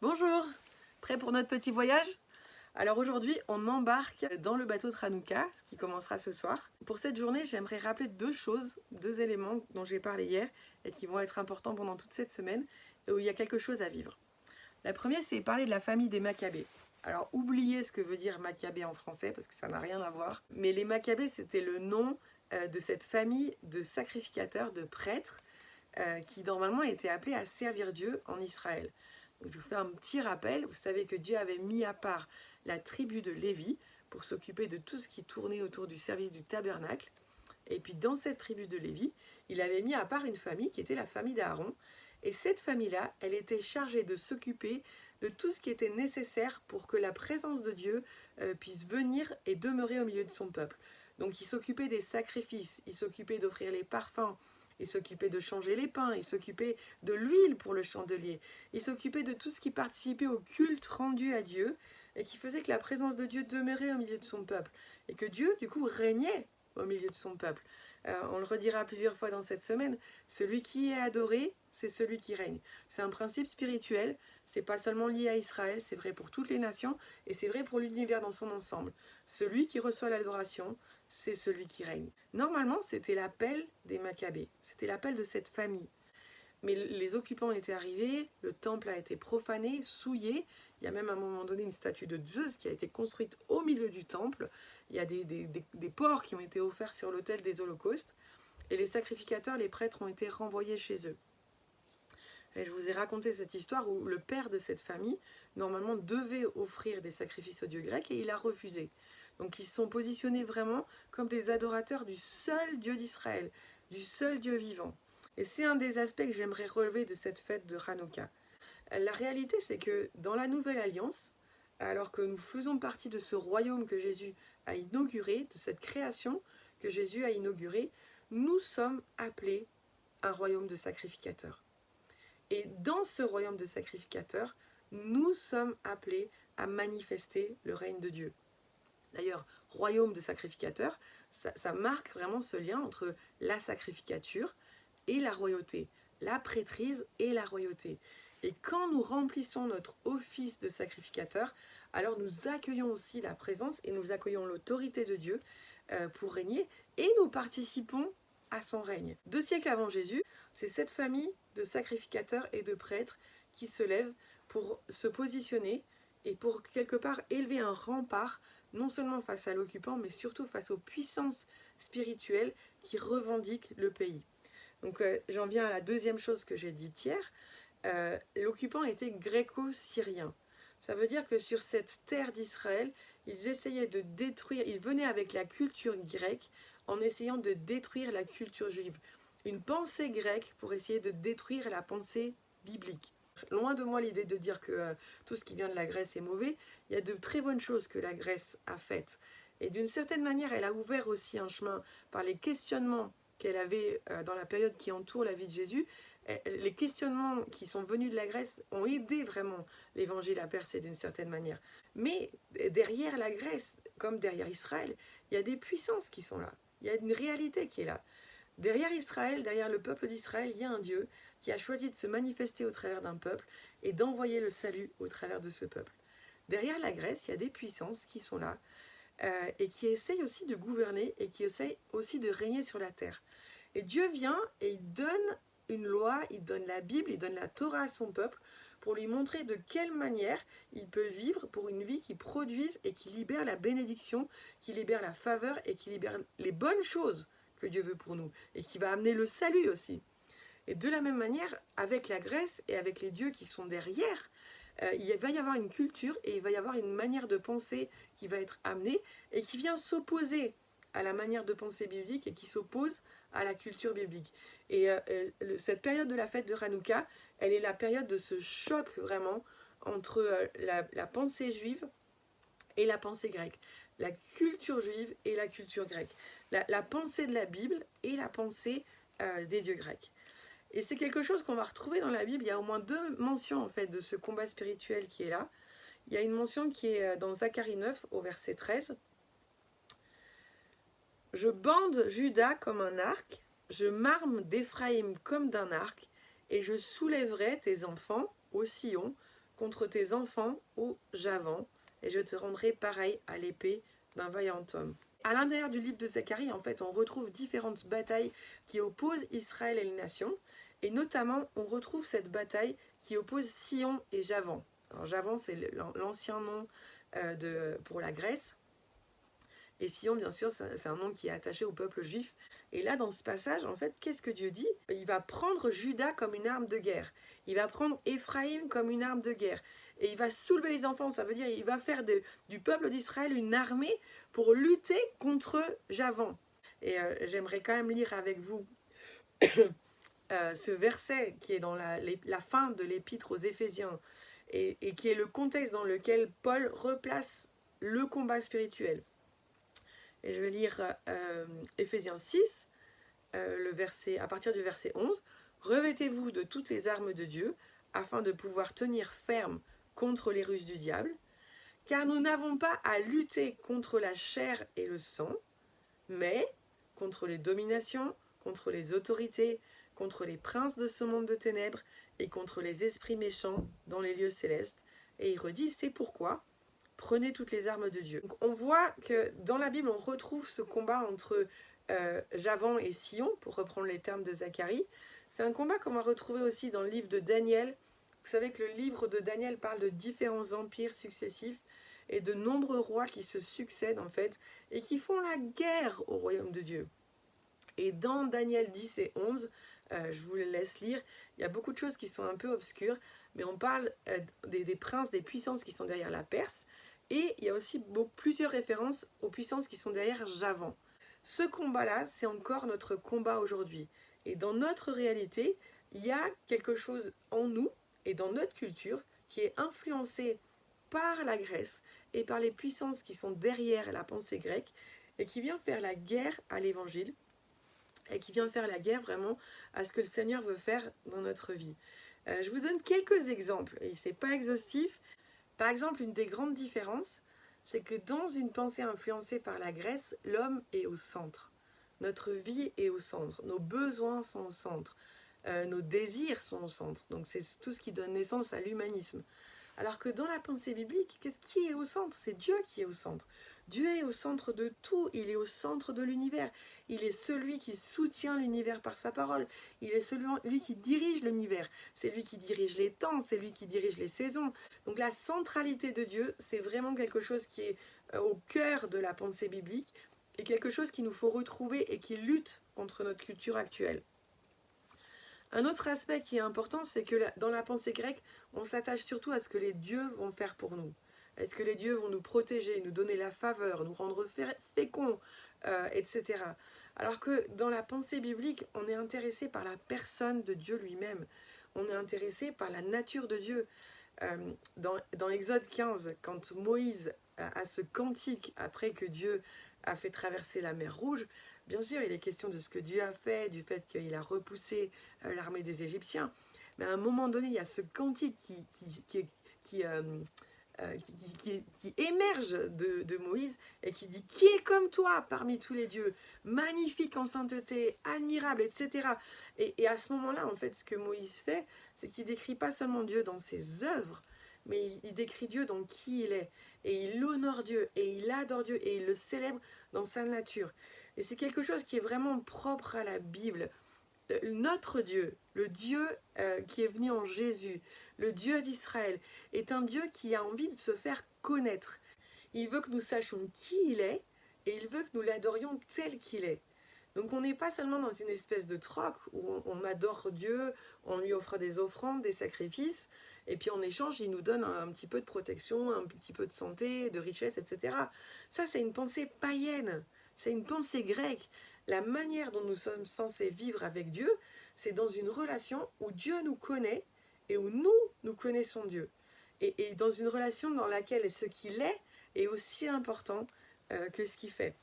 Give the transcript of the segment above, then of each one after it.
Bonjour, prêt pour notre petit voyage? Alors aujourd'hui, on embarque dans le bateau de Hanouka, qui commencera ce soir. Pour cette journée, j'aimerais rappeler deux choses, deux éléments dont j'ai parlé hier et qui vont être importants pendant toute cette semaine et où il y a quelque chose à vivre. La première, c'est parler de la famille des Maccabées. Alors oubliez ce que veut dire Maccabée en français parce que ça n'a rien à voir. Mais les Maccabées, c'était le nom de cette famille de sacrificateurs, de prêtres qui normalement étaient appelés à servir Dieu en Israël. Donc, je vous fais un petit rappel. Vous savez que Dieu avait mis à part la tribu de Lévi pour s'occuper de tout ce qui tournait autour du service du tabernacle. Et puis dans cette tribu de Lévi, il avait mis à part une famille qui était la famille d'Aaron. Et cette famille-là, elle était chargée de s'occuper de tout ce qui était nécessaire pour que la présence de Dieu puisse venir et demeurer au milieu de son peuple. Donc il s'occupait des sacrifices, il s'occupait d'offrir les parfums, il s'occupait de changer les pains, il s'occupait de l'huile pour le chandelier, il s'occupait de tout ce qui participait au culte rendu à Dieu et qui faisait que la présence de Dieu demeurait au milieu de son peuple et que Dieu du coup régnait au milieu de son peuple. On le redira plusieurs fois dans cette semaine, celui qui est adoré, c'est celui qui règne. C'est un principe spirituel, c'est pas seulement lié à Israël, c'est vrai pour toutes les nations et c'est vrai pour l'univers dans son ensemble. Celui qui reçoit l'adoration, c'est celui qui règne. Normalement, c'était l'appel des Maccabées, c'était l'appel de cette famille. Mais les occupants étaient arrivés, le temple a été profané, souillé. Il y a même à un moment donné une statue de Zeus qui a été construite au milieu du temple. Il y a des porcs qui ont été offerts sur l'autel des holocaustes. Et les sacrificateurs, les prêtres ont été renvoyés chez eux. Et je vous ai raconté cette histoire où le père de cette famille, normalement, devait offrir des sacrifices aux dieux grecs et il a refusé. Donc ils sont positionnés vraiment comme des adorateurs du seul Dieu d'Israël, du seul Dieu vivant. Et c'est un des aspects que j'aimerais relever de cette fête de Hanouka. La réalité, c'est que dans la Nouvelle Alliance, alors que nous faisons partie de ce royaume que Jésus a inauguré, de cette création que Jésus a inaugurée, nous sommes appelés un royaume de sacrificateurs. Et dans ce royaume de sacrificateurs, nous sommes appelés à manifester le règne de Dieu. D'ailleurs, royaume de sacrificateurs, ça marque vraiment ce lien entre la sacrificature et la royauté, la prêtrise et la royauté. Et quand nous remplissons notre office de sacrificateur, alors nous accueillons aussi la présence et nous accueillons l'autorité de Dieu pour régner et nous participons à son règne. 2 siècles avant Jésus, c'est cette famille de sacrificateurs et de prêtres qui se lève pour se positionner et pour quelque part élever un rempart non seulement face à l'occupant mais surtout face aux puissances spirituelles qui revendiquent le pays. Donc j'en viens à la deuxième chose que j'ai dite hier. L'occupant était gréco-syrien. Ça veut dire que sur cette terre d'Israël, ils essayaient de détruire, ils venaient avec la culture grecque en essayant de détruire la culture juive. Une pensée grecque pour essayer de détruire la pensée biblique. Loin de moi l'idée de dire que tout ce qui vient de la Grèce est mauvais. Il y a de très bonnes choses que la Grèce a faites. Et d'une certaine manière, elle a ouvert aussi un chemin par les questionnements qu'elle avait dans la période qui entoure la vie de Jésus. Les questionnements qui sont venus de la Grèce ont aidé vraiment l'évangile à percer d'une certaine manière. Mais derrière la Grèce, comme derrière Israël, il y a des puissances qui sont là. Il y a une réalité qui est là. Derrière Israël, derrière le peuple d'Israël, il y a un Dieu qui a choisi de se manifester au travers d'un peuple et d'envoyer le salut au travers de ce peuple. Derrière la Grèce, il y a des puissances qui sont là et qui essayent aussi de gouverner et qui essayent aussi de régner sur la terre. Et Dieu vient et il donne une loi, il donne la Bible, il donne la Torah à son peuple pour lui montrer de quelle manière il peut vivre pour une vie qui produise et qui libère la bénédiction, qui libère la faveur et qui libère les bonnes choses que Dieu veut pour nous et qui va amener le salut aussi. Et de la même manière, avec la Grèce et avec les dieux qui sont derrière, il va y avoir une culture et il va y avoir une manière de penser qui va être amenée et qui vient s'opposer à la manière de penser biblique et qui s'oppose à la culture biblique. Et cette période de la fête de Hanouka, elle est la période de ce choc vraiment entre la pensée juive et la pensée grecque, la culture juive et la culture grecque, la pensée de la Bible et la pensée des dieux grecs. Et c'est quelque chose qu'on va retrouver dans la Bible. Il y a au moins 2 mentions en fait de ce combat spirituel qui est là. Il y a une mention qui est dans Zacharie 9 au verset 13. Je bande Juda comme un arc, je m'arme d'Éphraïm comme d'un arc, et je soulèverai tes enfants au sillon, contre tes enfants, ô Javan, et je te rendrai pareil à l'épée d'un vaillant homme. À l'intérieur du livre de Zacharie, en fait, on retrouve différentes batailles qui opposent Israël et les nations, et notamment, on retrouve cette bataille qui oppose Sion et Javan. Alors, Javan, c'est l'ancien nom pour la Grèce, et Sion, bien sûr, c'est un nom qui est attaché au peuple juif. Et là, dans ce passage, en fait, qu'est-ce que Dieu dit? Il va prendre Juda comme une arme de guerre. Il va prendre Éphraïm comme une arme de guerre. Et il va soulever les enfants. Ça veut dire qu'il va faire du peuple d'Israël une armée pour lutter contre Javan. Et j'aimerais quand même lire avec vous ce verset qui est dans la fin de l'épître aux Éphésiens et qui est le contexte dans lequel Paul replace le combat spirituel. Et je vais lire Éphésiens 6, à partir du verset 11. « Revêtez-vous de toutes les armes de Dieu, afin de pouvoir tenir ferme contre les ruses du diable, car nous n'avons pas à lutter contre la chair et le sang, mais contre les dominations, contre les autorités, contre les princes de ce monde de ténèbres, et contre les esprits méchants dans les lieux célestes. » Et il redit, c'est pourquoi prenez toutes les armes de Dieu. Donc on voit que dans la Bible, on retrouve ce combat entre Javan et Sion, pour reprendre les termes de Zacharie. C'est un combat qu'on va retrouver aussi dans le livre de Daniel. Vous savez que le livre de Daniel parle de différents empires successifs et de nombreux rois qui se succèdent en fait et qui font la guerre au royaume de Dieu. Et dans Daniel 10 et 11, je vous les laisse lire, il y a beaucoup de choses qui sont un peu obscures, mais on parle des princes, des puissances qui sont derrière la Perse, et il y a aussi plusieurs références aux puissances qui sont derrière Javan. Ce combat-là, c'est encore notre combat aujourd'hui. Et dans notre réalité, il y a quelque chose en nous et dans notre culture qui est influencé par la Grèce et par les puissances qui sont derrière la pensée grecque et qui vient faire la guerre à l'évangile et qui vient faire la guerre vraiment à ce que le Seigneur veut faire dans notre vie. Je vous donne quelques exemples, et ce n'est pas exhaustif. Par exemple, une des grandes différences, c'est que dans une pensée influencée par la Grèce, l'homme est au centre. Notre vie est au centre, nos besoins sont au centre, nos désirs sont au centre. Donc c'est tout ce qui donne naissance à l'humanisme. Alors que dans la pensée biblique, qui est au centre? C'est Dieu qui est au centre. Dieu est au centre de tout, il est au centre de l'univers. Il est celui qui soutient l'univers par sa parole. Il est celui qui dirige l'univers. C'est lui qui dirige les temps, c'est lui qui dirige les saisons. Donc la centralité de Dieu, c'est vraiment quelque chose qui est au cœur de la pensée biblique et quelque chose qu'il nous faut retrouver et qui lutte contre notre culture actuelle. Un autre aspect qui est important, c'est que dans la pensée grecque, on s'attache surtout à ce que les dieux vont faire pour nous. Est-ce que les dieux vont nous protéger, nous donner la faveur, nous rendre féconds, etc. Alors que dans la pensée biblique, on est intéressé par la personne de Dieu lui-même. On est intéressé par la nature de Dieu. Dans Exode 15, quand Moïse a ce cantique après que Dieu a fait traverser la mer Rouge, bien sûr, il est question de ce que Dieu a fait, du fait qu'il a repoussé l'armée des Égyptiens. Mais à un moment donné, il y a ce cantique qui émerge de Moïse et qui dit « Qui est comme toi parmi tous les dieux, magnifique en sainteté, admirable, etc. » Et à ce moment-là, en fait, ce que Moïse fait, c'est qu'il décrit pas seulement Dieu dans ses œuvres, mais il décrit Dieu dans qui il est. Et il honore Dieu, et il adore Dieu, et il le célèbre dans sa nature. Et c'est quelque chose qui est vraiment propre à la Bible. Notre Dieu, le Dieu qui est venu en Jésus, le Dieu d'Israël, est un Dieu qui a envie de se faire connaître. Il veut que nous sachions qui il est et il veut que nous l'adorions tel qu'il est. Donc on n'est pas seulement dans une espèce de troc où on adore Dieu, on lui offre des offrandes, des sacrifices, et puis en échange il nous donne un petit peu de protection, un petit peu de santé, de richesse, etc. Ça c'est une pensée païenne, c'est une pensée grecque. La manière dont nous sommes censés vivre avec Dieu, c'est dans une relation où Dieu nous connaît et où nous connaissons Dieu. Et dans une relation dans laquelle ce qu'il est aussi important que ce qu'il fait.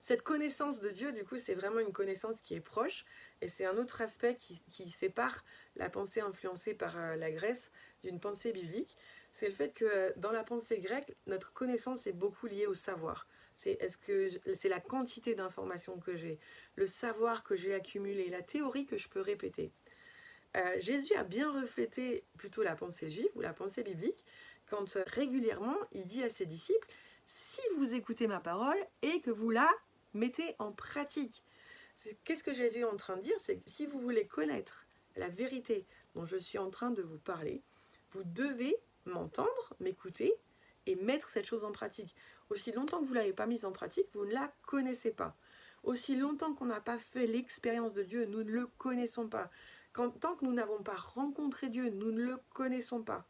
Cette connaissance de Dieu, du coup, c'est vraiment une connaissance qui est proche, et c'est un autre aspect qui sépare la pensée influencée par la Grèce d'une pensée biblique. C'est le fait que dans la pensée grecque, notre connaissance est beaucoup liée au savoir. C'est la quantité d'informations que j'ai, le savoir que j'ai accumulé, la théorie que je peux répéter. Jésus a bien reflété plutôt la pensée juive ou la pensée biblique quand régulièrement il dit à ses disciples, si vous écoutez ma parole et que vous la mettez en pratique. Qu'est-ce que Jésus est en train de dire? C'est que si vous voulez connaître la vérité dont je suis en train de vous parler, vous devez m'entendre, m'écouter et mettre cette chose en pratique. Aussi longtemps que vous ne l'avez pas mise en pratique, vous ne la connaissez pas. Aussi longtemps qu'on n'a pas fait l'expérience de Dieu, nous ne le connaissons pas. Tant que nous n'avons pas rencontré Dieu, nous ne le connaissons pas.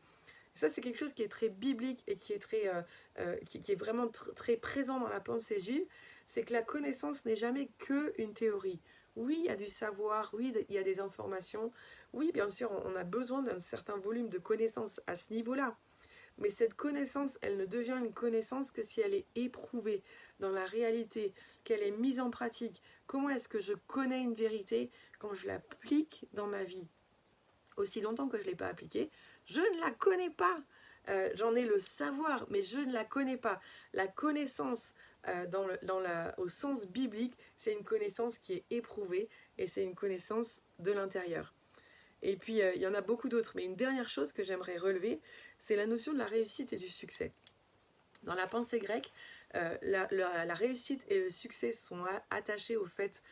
Et ça, c'est quelque chose qui est très biblique et qui est vraiment très présent dans la pensée juive, c'est que la connaissance n'est jamais qu'une théorie. Oui, il y a du savoir, oui, il y a des informations, oui, bien sûr, on a besoin d'un certain volume de connaissances à ce niveau-là. Mais cette connaissance, elle ne devient une connaissance que si elle est éprouvée dans la réalité, qu'elle est mise en pratique. Comment est-ce que je connais une vérité quand je l'applique dans ma vie? Aussi longtemps que je ne l'ai pas appliquée, je ne la connais pas. J'en ai le savoir, mais je ne la connais pas. La connaissance au sens biblique, c'est une connaissance qui est éprouvée et c'est une connaissance de l'intérieur. Et puis, il y en a beaucoup d'autres. Mais une dernière chose que j'aimerais relever, c'est la notion de la réussite et du succès. Dans la pensée grecque, la réussite et le succès sont attachés au fait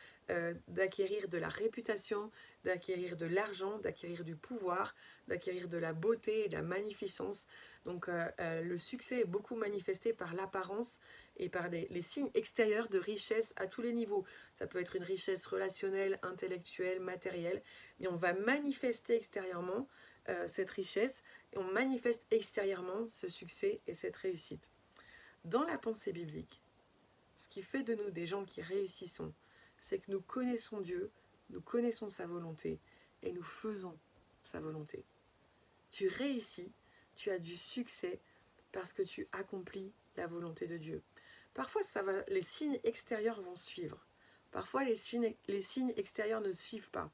d'acquérir de la réputation, d'acquérir de l'argent, d'acquérir du pouvoir, d'acquérir de la beauté et de la magnificence. Donc le succès est beaucoup manifesté par l'apparence et par les signes extérieurs de richesse à tous les niveaux. Ça peut être une richesse relationnelle, intellectuelle, matérielle, mais on va manifester extérieurement cette richesse et on manifeste extérieurement ce succès et cette réussite. Dans la pensée biblique, ce qui fait de nous des gens qui réussissons, c'est que nous connaissons Dieu, nous connaissons sa volonté et nous faisons sa volonté. Tu réussis, tu as du succès parce que tu accomplis la volonté de Dieu. Parfois, les signes extérieurs vont suivre. Parfois, les signes extérieurs ne suivent pas.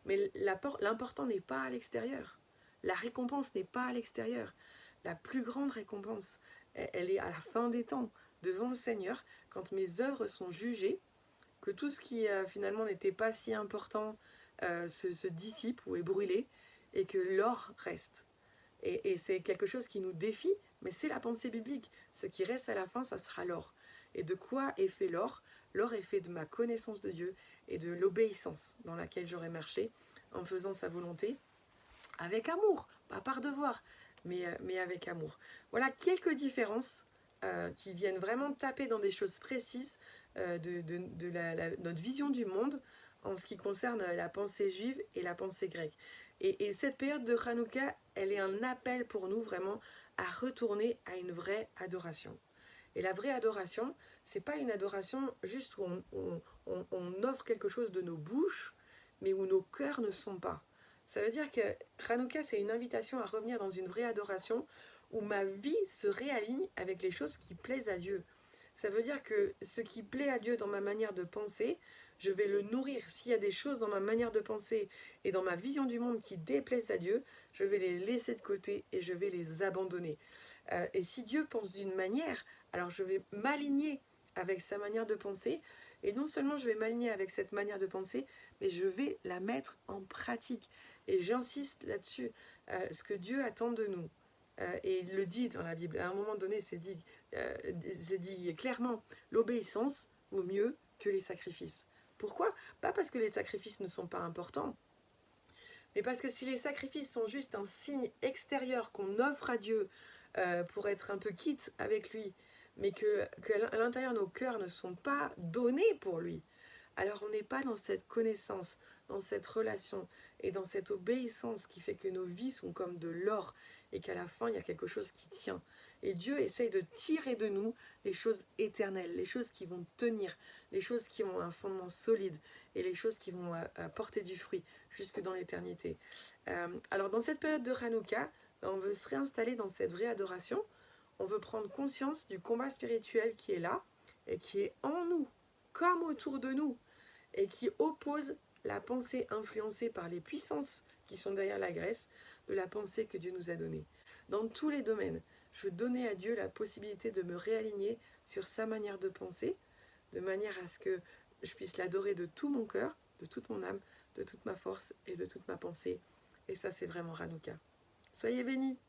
Mais l'important n'est pas à l'extérieur. La récompense n'est pas à l'extérieur. La plus grande récompense, elle est à la fin des temps, devant le Seigneur, quand mes œuvres sont jugées, que tout ce qui finalement n'était pas si important se dissipe ou est brûlé, et que l'or reste. Et c'est quelque chose qui nous défie, mais c'est la pensée biblique. Ce qui reste à la fin, ça sera l'or. Et de quoi est fait l'or? L'or est fait de ma connaissance de Dieu et de l'obéissance dans laquelle j'aurai marché en faisant sa volonté, avec amour, pas par devoir, mais avec amour. Voilà quelques différences qui viennent vraiment taper dans des choses précises de notre vision du monde en ce qui concerne la pensée juive et la pensée grecque. Et cette période de Hanouka, elle est un appel pour nous vraiment à retourner à une vraie adoration. Et la vraie adoration, c'est pas une adoration juste où on offre quelque chose de nos bouches, mais où nos cœurs ne sont pas. Ça veut dire que Hanouka, c'est une invitation à revenir dans une vraie adoration où ma vie se réaligne avec les choses qui plaisent à Dieu. Ça veut dire que ce qui plaît à Dieu dans ma manière de penser, je vais le nourrir. S'il y a des choses dans ma manière de penser et dans ma vision du monde qui déplaisent à Dieu, je vais les laisser de côté et je vais les abandonner. Et si Dieu pense d'une manière, alors je vais m'aligner avec sa manière de penser. Et non seulement je vais m'aligner avec cette manière de penser, mais je vais la mettre en pratique. Et j'insiste là-dessus, ce que Dieu attend de nous. Et il le dit dans la Bible, à un moment donné, c'est dit clairement, l'obéissance vaut mieux que les sacrifices. Pourquoi? Pas parce que les sacrifices ne sont pas importants, mais parce que si les sacrifices sont juste un signe extérieur qu'on offre à Dieu pour être un peu quitte avec lui, mais qu'à l'intérieur nos cœurs ne sont pas donnés pour lui, alors on n'est pas dans cette connaissance, dans cette relation et dans cette obéissance qui fait que nos vies sont comme de l'or et qu'à la fin il y a quelque chose qui tient. Et Dieu essaye de tirer de nous les choses éternelles, les choses qui vont tenir, les choses qui ont un fondement solide et les choses qui vont porter du fruit jusque dans l'éternité. Alors dans cette période de Hanouka, on veut se réinstaller dans cette vraie adoration, on veut prendre conscience du combat spirituel qui est là et qui est en nous, comme autour de nous, et qui oppose la pensée influencée par les puissances qui sont derrière la Grèce, de la pensée que Dieu nous a donnée. Dans tous les domaines, je veux donner à Dieu la possibilité de me réaligner sur sa manière de penser, de manière à ce que je puisse l'adorer de tout mon cœur, de toute mon âme, de toute ma force et de toute ma pensée. Et ça, c'est vraiment Hanouka. Soyez bénis!